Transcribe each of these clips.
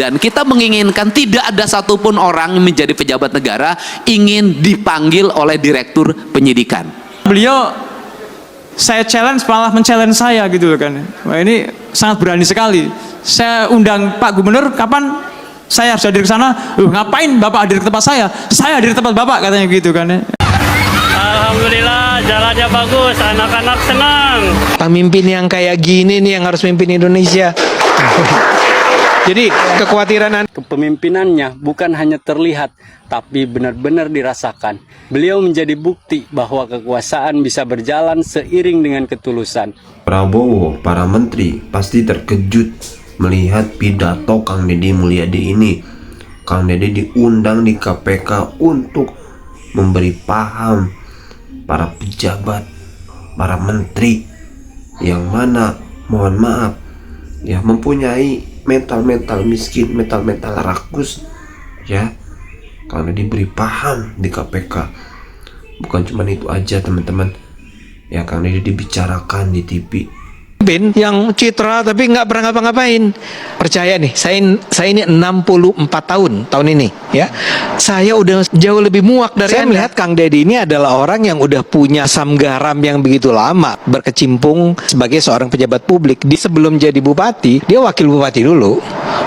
Dan kita menginginkan tidak ada satupun orang yang menjadi pejabat negara ingin dipanggil oleh direktur penyidikan. Beliau saya challenge, malah men-challenge saya gitu loh kan. Wah, ini sangat berani sekali. Saya undang Pak Gubernur, kapan saya harus hadir ke sana? Ngapain Bapak hadir ke tempat saya? Saya hadir ke tempat Bapak, katanya gitu kan. Alhamdulillah jalannya bagus, anak-anak senang. Pemimpin yang kayak gini nih yang harus mimpin Indonesia. Jadi kekhawatiran Kepemimpinannya bukan hanya terlihat, tapi benar-benar dirasakan. Beliau menjadi bukti bahwa kekuasaan bisa berjalan seiring dengan ketulusan. Prabowo, para menteri pasti terkejut melihat pidato Kang Deddy Mulyadi ini. Kang Deddy diundang di KPK untuk memberi paham para pejabat, para menteri yang mana, mohon maaf, ya mempunyai mental miskin, mental rakus, ya, karena diberi paham di KPK. Bukan cuma itu aja teman-teman, ya, karena dia dibicarakan di TV. yang citra tapi nggak pernah ngapa-ngapain. Percaya nih, saya ini 64 tahun ini ya. Saya udah jauh lebih muak dari Anda. Melihat Kang Deddy ini adalah orang yang udah punya asam garam yang begitu lama berkecimpung sebagai seorang pejabat publik. Di sebelum jadi bupati, dia wakil bupati dulu.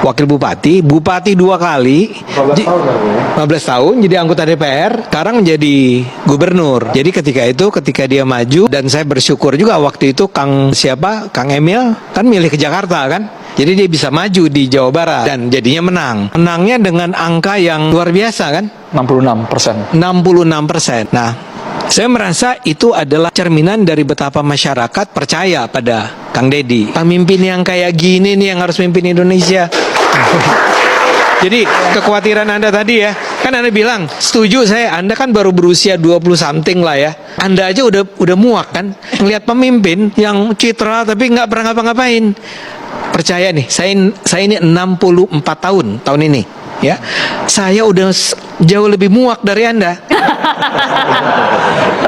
Wakil bupati 2 kali. 15 tahun jadi anggota DPR, sekarang menjadi gubernur. Jadi ketika dia maju, dan saya bersyukur juga waktu itu Kang Emil kan milih ke Jakarta kan. Jadi dia bisa maju di Jawa Barat dan jadinya menang. Menangnya dengan angka yang luar biasa kan? 66%. 66%. Nah, saya merasa itu adalah cerminan dari betapa masyarakat percaya pada Kang Deddy. Pemimpin yang kayak gini nih yang harus mimpin Indonesia. Jadi kekhawatiran Anda tadi ya, kan Anda bilang setuju saya, Anda kan baru berusia 20 something lah ya. Anda aja udah muak kan ngelihat pemimpin yang citra tapi nggak pernah ngapa-ngapain. Percaya nih, saya ini 64 tahun ini ya. Saya udah jauh lebih muak dari Anda.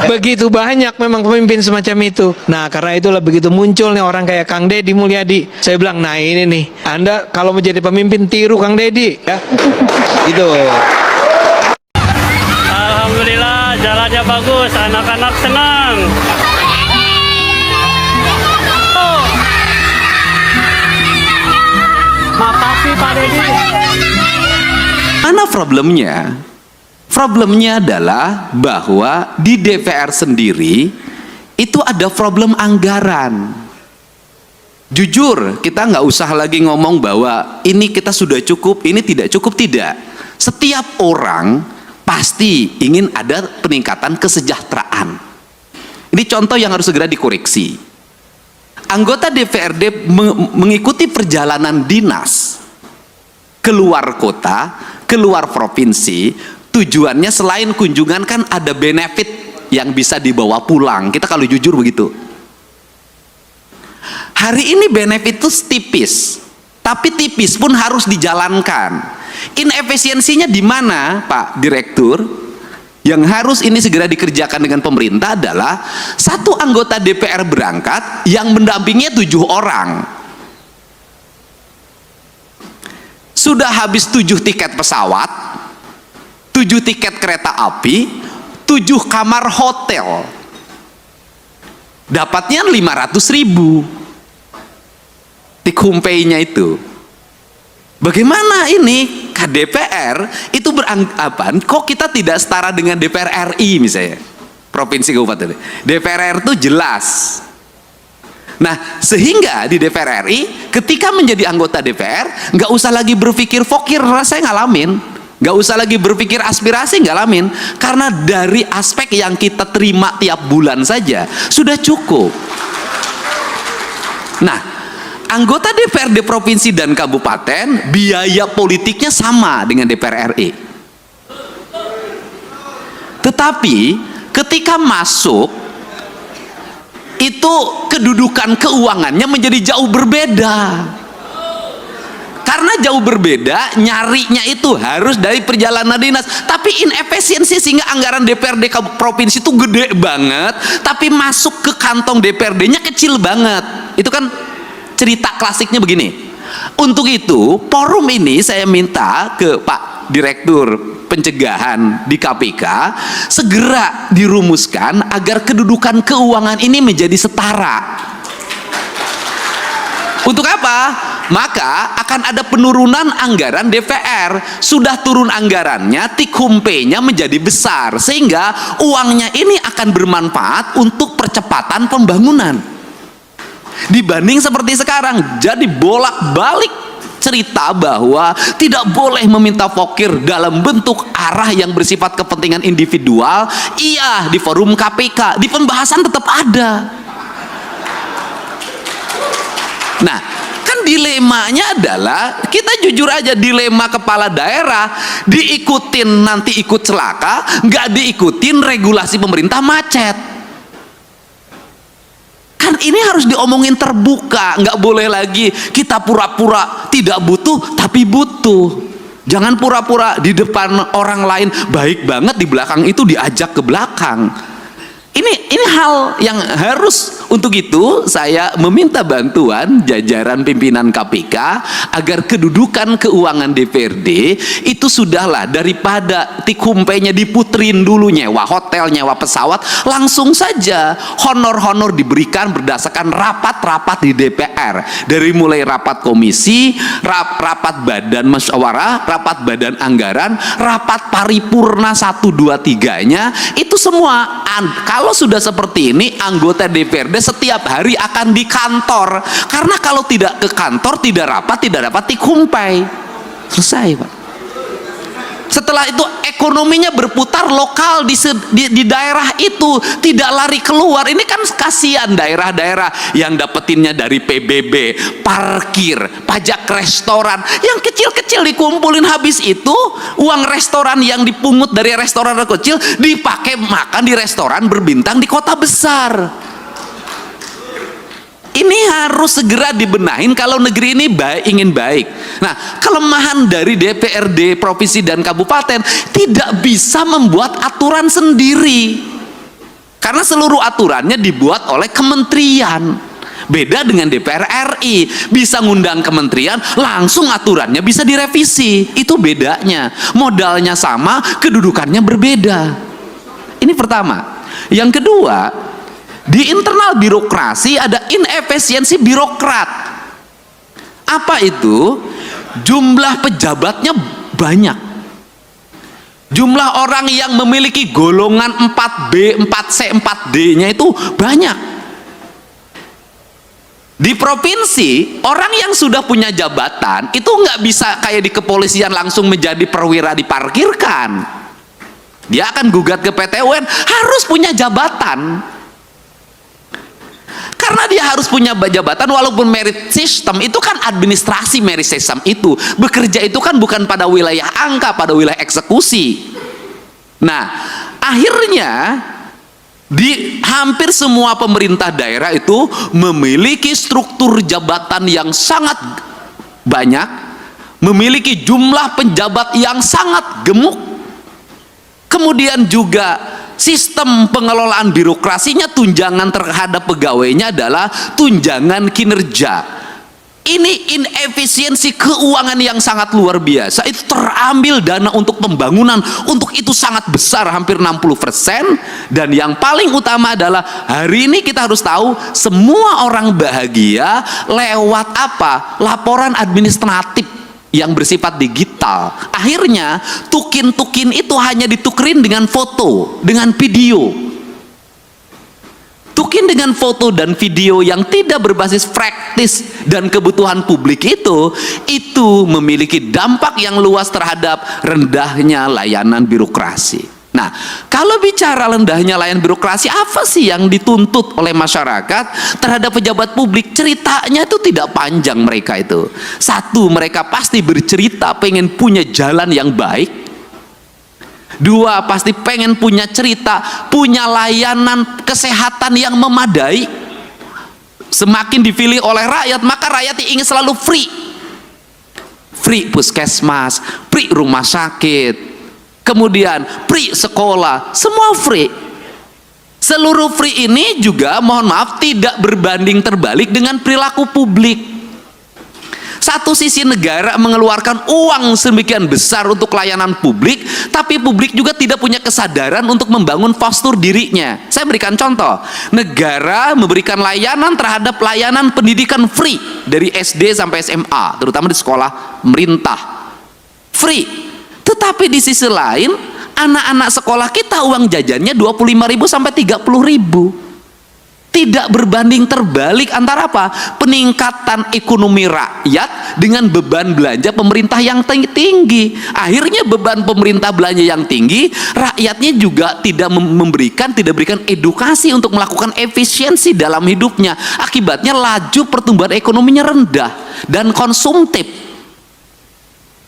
Begitu banyak memang pemimpin semacam itu. Nah, karena itulah begitu munculnya orang kayak Kang Deddy Mulyadi. Saya bilang, nah ini nih, Anda kalau menjadi pemimpin tiru Kang Deddy ya. Gitu. Alhamdulillah jalannya bagus, anak-anak senang. Makasih Pak Deddy. Mana problemnya? Problemnya adalah bahwa di DPR sendiri itu ada problem anggaran. Jujur, kita nggak usah lagi ngomong bahwa ini kita sudah cukup, ini tidak cukup, tidak. Setiap orang pasti ingin ada peningkatan kesejahteraan. Ini contoh yang harus segera dikoreksi. Anggota DPRD mengikuti perjalanan dinas keluar kota, keluar provinsi, tujuannya selain kunjungan kan ada benefit yang bisa dibawa pulang. Kita kalau jujur begitu. Hari ini benefit itu tipis, tapi tipis pun harus dijalankan. Inefisiensinya di mana, Pak Direktur? Yang harus ini segera dikerjakan dengan pemerintah adalah satu anggota DPR berangkat yang mendampinginya 7 orang. Sudah habis 7 tiket pesawat, 7 tiket kereta api, 7 kamar hotel. Dapatnya 500.000. Take home pay-nya itu. Bagaimana ini KDPR itu beranggapan kok kita tidak setara dengan DPR RI misalnya, provinsi kabupaten. DPR itu jelas. Nah, sehingga di DPR RI ketika menjadi anggota DPR nggak usah lagi berpikir fokir, saya ngalamin, nggak usah lagi berpikir aspirasi, ngalamin, karena dari aspek yang kita terima tiap bulan saja sudah cukup. Nah, anggota DPRD provinsi dan kabupaten biaya politiknya sama dengan DPR RI. Tetapi ketika masuk itu kedudukan keuangannya menjadi jauh berbeda. Karena jauh berbeda, nyarinya itu harus dari perjalanan dinas. Tapi inefisiensi sehingga anggaran DPRD provinsi itu gede banget, tapi masuk ke kantong DPRD-nya kecil banget. Itu kan cerita klasiknya begini. Untuk itu, forum ini saya minta ke Pak Direktur Pencegahan di KPK segera dirumuskan agar kedudukan keuangan ini menjadi setara. Untuk apa? Maka akan ada penurunan anggaran DPR. Sudah turun anggarannya, take-home-nya menjadi besar, sehingga uangnya ini akan bermanfaat untuk percepatan pembangunan. Dibanding seperti sekarang, jadi bolak-balik cerita bahwa tidak boleh meminta fokir dalam bentuk arah yang bersifat kepentingan individual. Iya, di forum KPK, di pembahasan tetap ada. Nah, kan dilemanya adalah, kita jujur aja, dilema kepala daerah, diikutin nanti ikut celaka, nggak diikutin regulasi pemerintah macet. Kan ini harus diomongin terbuka, nggak boleh lagi kita pura-pura tidak butuh tapi butuh. Jangan pura-pura di depan orang lain baik banget, di belakang itu diajak ke belakang. Ini hal yang harus, untuk itu saya meminta bantuan jajaran pimpinan KPK agar kedudukan keuangan DPRD itu sudahlah, daripada tikumpenya diputrin dulu, nyewa hotel, nyewa pesawat, langsung saja honor-honor diberikan berdasarkan rapat-rapat di DPR, dari mulai rapat komisi, rapat badan musyawarah, rapat badan anggaran, rapat paripurna 1, 2, 3-nya, itu semua. Kalau sudah seperti ini, anggota DPRD setiap hari akan di kantor, karena kalau tidak ke kantor, tidak rapat, tidak dapat tikumpai. Selesai, Pak. Setelah itu ekonominya berputar lokal di daerah itu, tidak lari keluar. Ini kan kasihan daerah-daerah yang dapetinnya dari PBB, parkir, pajak restoran, yang kecil-kecil dikumpulin, habis itu uang restoran yang dipungut dari restoran kecil dipakai makan di restoran berbintang di kota besar. Ini harus segera dibenahin kalau negeri ini ingin baik. Nah, kelemahan dari DPRD provinsi dan kabupaten, tidak bisa membuat aturan sendiri, karena seluruh aturannya dibuat oleh kementerian. Beda dengan DPR RI, bisa ngundang kementerian, langsung aturannya bisa direvisi. Itu bedanya. Modalnya sama, kedudukannya berbeda. Ini pertama. Yang kedua, di internal birokrasi ada inefisiensi birokrat. Apa itu? Jumlah pejabatnya banyak. Jumlah orang yang memiliki golongan 4B, 4C, 4D-nya itu banyak. Di provinsi, orang yang sudah punya jabatan itu nggak bisa kayak di kepolisian langsung menjadi perwira diparkirkan. Dia akan gugat ke PT UN, harus punya jabatan. Karena dia harus punya jabatan, walaupun merit system itu kan administrasi, merit system itu bekerja itu kan bukan pada wilayah angka, pada wilayah eksekusi. Nah, akhirnya di hampir semua pemerintah daerah itu memiliki struktur jabatan yang sangat banyak, memiliki jumlah penjabat yang sangat gemuk, kemudian juga sistem pengelolaan birokrasinya, tunjangan terhadap pegawainya adalah tunjangan kinerja. Ini inefisiensi keuangan yang sangat luar biasa. Itu terambil dana untuk pembangunan, untuk itu sangat besar, hampir 60%. Dan yang paling utama adalah, hari ini kita harus tahu, semua orang bahagia lewat apa? Laporan administratif yang bersifat digital. Akhirnya tukin-tukin itu hanya ditukerin dengan foto, dengan video. Tukin dengan foto dan video yang tidak berbasis praktis dan kebutuhan publik itu memiliki dampak yang luas terhadap rendahnya layanan birokrasi. Nah, kalau bicara rendahnya layanan birokrasi, apa sih yang dituntut oleh masyarakat terhadap pejabat publik? Ceritanya itu tidak panjang mereka itu. Satu, mereka pasti bercerita pengen punya jalan yang baik. Dua, pasti pengen punya cerita, punya layanan kesehatan yang memadai. Semakin dipilih oleh rakyat, maka rakyat ingin selalu free. Free puskesmas, free rumah sakit, kemudian free sekolah, semua free. Seluruh free ini juga, mohon maaf, tidak berbanding terbalik dengan perilaku publik. satu sisi negara mengeluarkan uang sedemikian besar untuk layanan publik, tapi publik juga tidak punya kesadaran untuk membangun postur dirinya. Saya berikan contoh, negara memberikan layanan terhadap layanan pendidikan free dari SD sampai SMA, terutama di sekolah pemerintah, free. Tetapi di sisi lain, anak-anak sekolah kita uang jajannya 25.000 sampai 30.000. Tidak berbanding terbalik antara apa? Peningkatan ekonomi rakyat dengan beban belanja pemerintah yang tinggi. Akhirnya beban pemerintah belanja yang tinggi, rakyatnya juga tidak berikan edukasi untuk melakukan efisiensi dalam hidupnya. Akibatnya laju pertumbuhan ekonominya rendah dan konsumtif.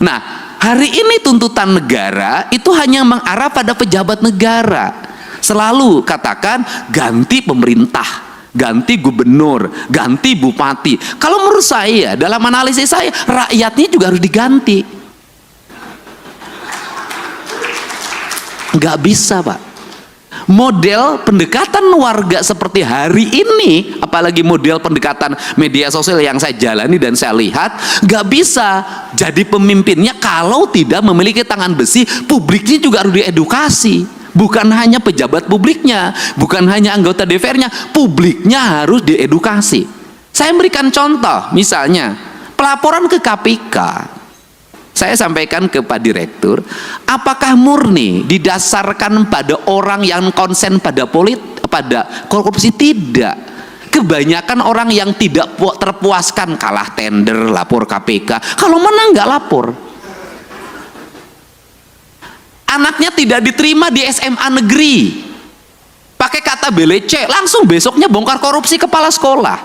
Nah, hari ini tuntutan negara itu hanya mengarah pada pejabat negara. Selalu katakan ganti pemerintah, ganti gubernur, ganti bupati. Kalau menurut saya, dalam analisis saya, rakyatnya juga harus diganti. Nggak bisa, Pak. Model pendekatan warga seperti hari ini, apalagi model pendekatan media sosial yang saya jalani dan saya lihat, nggak bisa jadi pemimpinnya kalau tidak memiliki tangan besi. Publiknya juga harus diedukasi. Bukan hanya pejabat publiknya, bukan hanya anggota DPR-nya, publiknya harus diedukasi. Saya berikan contoh, misalnya pelaporan ke KPK. Saya sampaikan ke Pak Direktur, apakah murni didasarkan pada orang yang konsen pada korupsi? Tidak. Kebanyakan orang yang tidak terpuaskan kalah tender, lapor KPK. Kalau menang nggak lapor. Anaknya tidak diterima di SMA negeri, pakai kata belece, langsung besoknya bongkar korupsi kepala sekolah.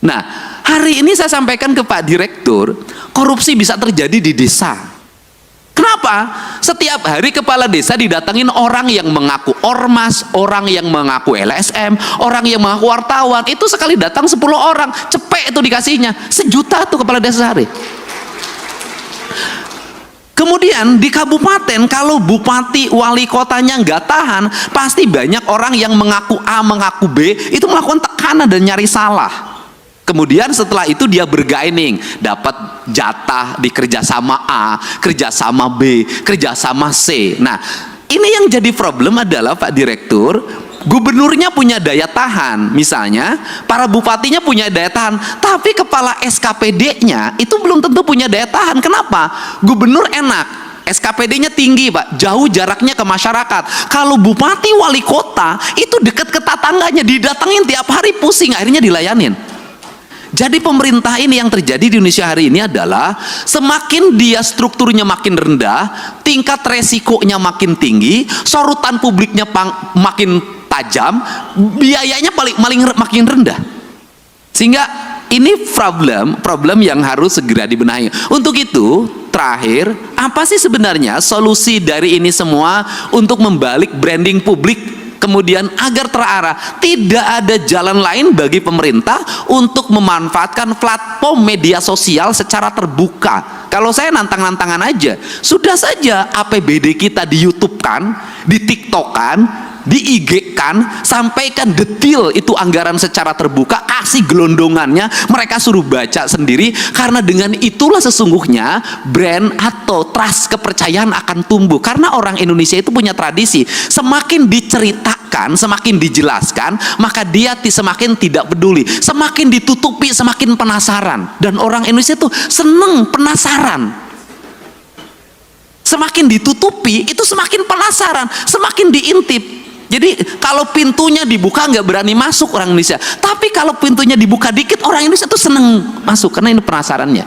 Nah, hari ini saya sampaikan ke Pak Direktur, korupsi bisa terjadi di desa. Kenapa? Setiap hari kepala desa didatengin orang yang mengaku ormas, orang yang mengaku LSM, orang yang mengaku wartawan. Itu sekali datang 10 orang, cepet itu dikasihnya, 1 juta tuh kepala desa sehari. Kemudian di kabupaten, kalau bupati, wali kotanya nggak tahan, pasti banyak orang yang mengaku A, mengaku B, itu melakukan tekanan dan nyari salah. Kemudian setelah itu dia bergaining, dapat jatah di kerjasama A, kerjasama B, kerjasama C. Nah, ini yang jadi problem adalah Pak Direktur, gubernurnya punya daya tahan, misalnya para bupatinya punya daya tahan, tapi kepala SKPD-nya itu belum tentu punya daya tahan. Kenapa? Gubernur enak, SKPD-nya tinggi, Pak, jauh jaraknya ke masyarakat. Kalau bupati wali kota itu dekat ke tetangganya, didatengin tiap hari, pusing, akhirnya dilayanin. Jadi pemerintah ini yang terjadi di Indonesia hari ini adalah semakin dia strukturnya makin rendah, tingkat resikonya makin tinggi, sorotan publiknya makin tajam, biayanya makin rendah. Sehingga ini problem yang harus segera dibenahi. Untuk itu, terakhir, apa sih sebenarnya solusi dari ini semua untuk membalik branding publik? Kemudian agar terarah, tidak ada jalan lain bagi pemerintah untuk memanfaatkan platform media sosial secara terbuka. Kalau saya nantang-nantangan aja, sudah saja APBD kita di YouTube-kan, di TikTok-kan, di IG-kan, sampaikan detail itu anggaran secara terbuka, kasih gelondongannya, mereka suruh baca sendiri, karena dengan itulah sesungguhnya brand atau trust, kepercayaan akan tumbuh. Karena orang Indonesia itu punya tradisi, semakin diceritakan, semakin dijelaskan, maka dia semakin tidak peduli, semakin ditutupi, semakin penasaran. Dan orang Indonesia itu seneng penasaran. Semakin ditutupi, itu semakin penasaran, semakin diintip. Jadi kalau pintunya dibuka nggak berani masuk orang Indonesia, tapi kalau pintunya dibuka dikit orang Indonesia tuh seneng masuk karena ini penasarannya.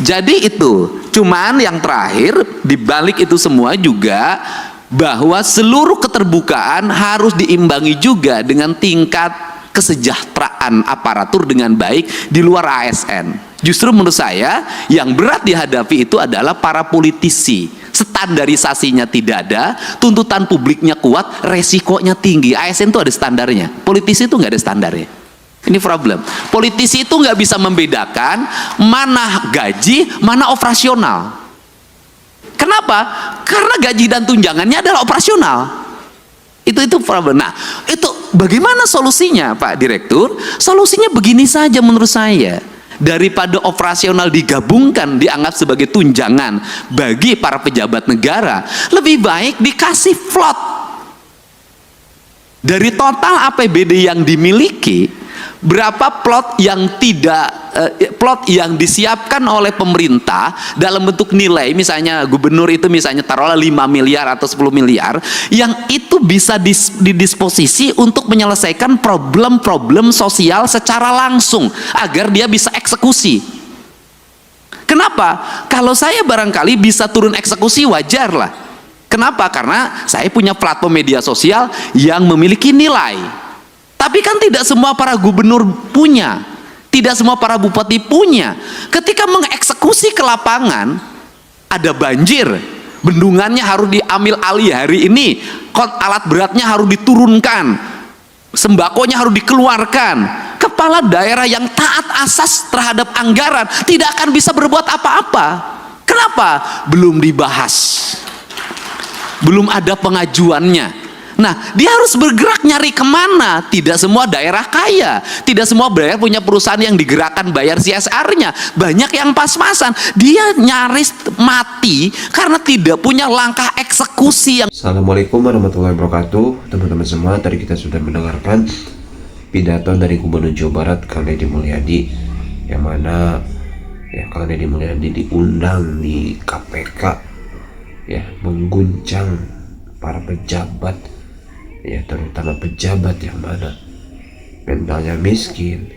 Jadi itu, cuman yang terakhir dibalik itu semua juga bahwa seluruh keterbukaan harus diimbangi juga dengan tingkat kesejahteraan aparatur dengan baik di luar ASN. Justru menurut saya yang berat dihadapi itu adalah para politisi. Standarisasinya tidak ada, tuntutan publiknya kuat, resikonya tinggi. ASN itu ada standarnya, politisi itu nggak ada standarnya. Ini problem. Politisi itu nggak bisa membedakan mana gaji, mana operasional. Kenapa? Karena gaji dan tunjangannya adalah operasional. Itu problem. Nah, itu bagaimana solusinya, Pak Direktur? Solusinya begini saja menurut saya. daripada operasional digabungkan dianggap sebagai tunjangan bagi para pejabat negara, lebih baik dikasih float. Dari total APBD yang dimiliki, berapa plot yang plot yang disiapkan oleh pemerintah dalam bentuk nilai, misalnya gubernur itu misalnya taruhlah 5 miliar atau 10 miliar, yang itu bisa didisposisi untuk menyelesaikan problem-problem sosial secara langsung agar dia bisa eksekusi. Kenapa? Kalau saya barangkali bisa turun eksekusi, wajar lah. Kenapa? Karena saya punya platform media sosial yang memiliki nilai. Tapi kan tidak semua para gubernur punya, tidak semua para bupati punya. Ketika mengeksekusi ke lapangan, ada banjir, bendungannya harus diambil alih hari ini, alat beratnya harus diturunkan, sembakonya harus dikeluarkan. Kepala daerah yang taat asas terhadap anggaran tidak akan bisa berbuat apa-apa. Kenapa? Belum dibahas, belum ada pengajuannya. Nah, dia harus bergerak nyari kemana. Tidak semua daerah kaya, tidak semua daerah punya perusahaan yang digerakkan bayar CSR-nya. Banyak yang pas-pasan. Dia nyaris mati karena tidak punya langkah eksekusi yang... Assalamualaikum warahmatullahi wabarakatuh. Teman-teman semua, tadi kita sudah mendengarkan pidato dari Gubernur Jawa Barat Kang Deddy Mulyadi, yang mana ya Kang Deddy Mulyadi diundang di KPK ya, mengguncang para pejabat ya, terutama pejabat yang mana mentalnya miskin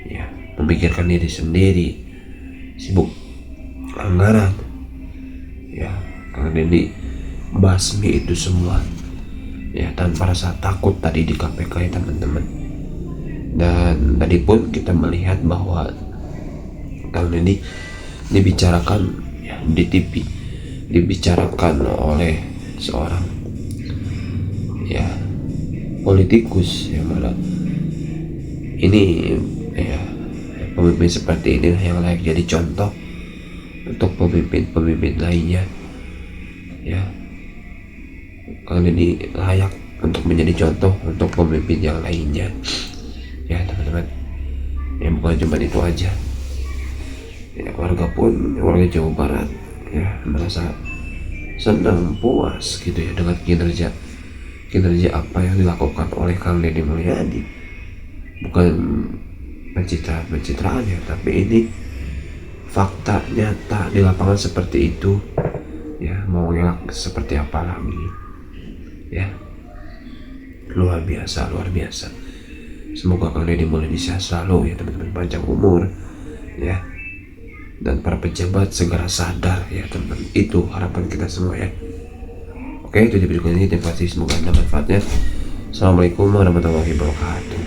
ya, memikirkan diri sendiri, sibuk anggaran ya. Kang Deddy basmi itu semua ya, tanpa rasa takut tadi di KPK ya teman-teman. Dan tadi pun kita melihat bahwa Kang Deddy dibicarakan ya, di TV, dibicarakan oleh seorang ya politikus yang mana ini ya, pemimpin seperti ini yang layak jadi contoh untuk pemimpin-pemimpin lainnya ya. Kang Deddy layak untuk menjadi contoh untuk pemimpin yang lainnya ya teman-teman. Ya bukan cuma itu aja ya, warga Jawa Barat ya merasa senang, puas gitu ya dengan kinerja apa yang dilakukan oleh Kang Deddy Mulyadi. Bukan pencitraan ya, tapi ini fakta nyata di lapangan seperti itu ya. Mau ngelak seperti apa lagi ya, luar biasa. Semoga Kang Deddy Mulyadi sehat selalu ya teman-teman, panjang umur ya, dan para pejabat segera sadar ya teman-teman. Itu harapan kita semua ya. Oke, itu di video ini. Terima kasih, semoga ada manfaatnya. Assalamualaikum warahmatullahi wabarakatuh.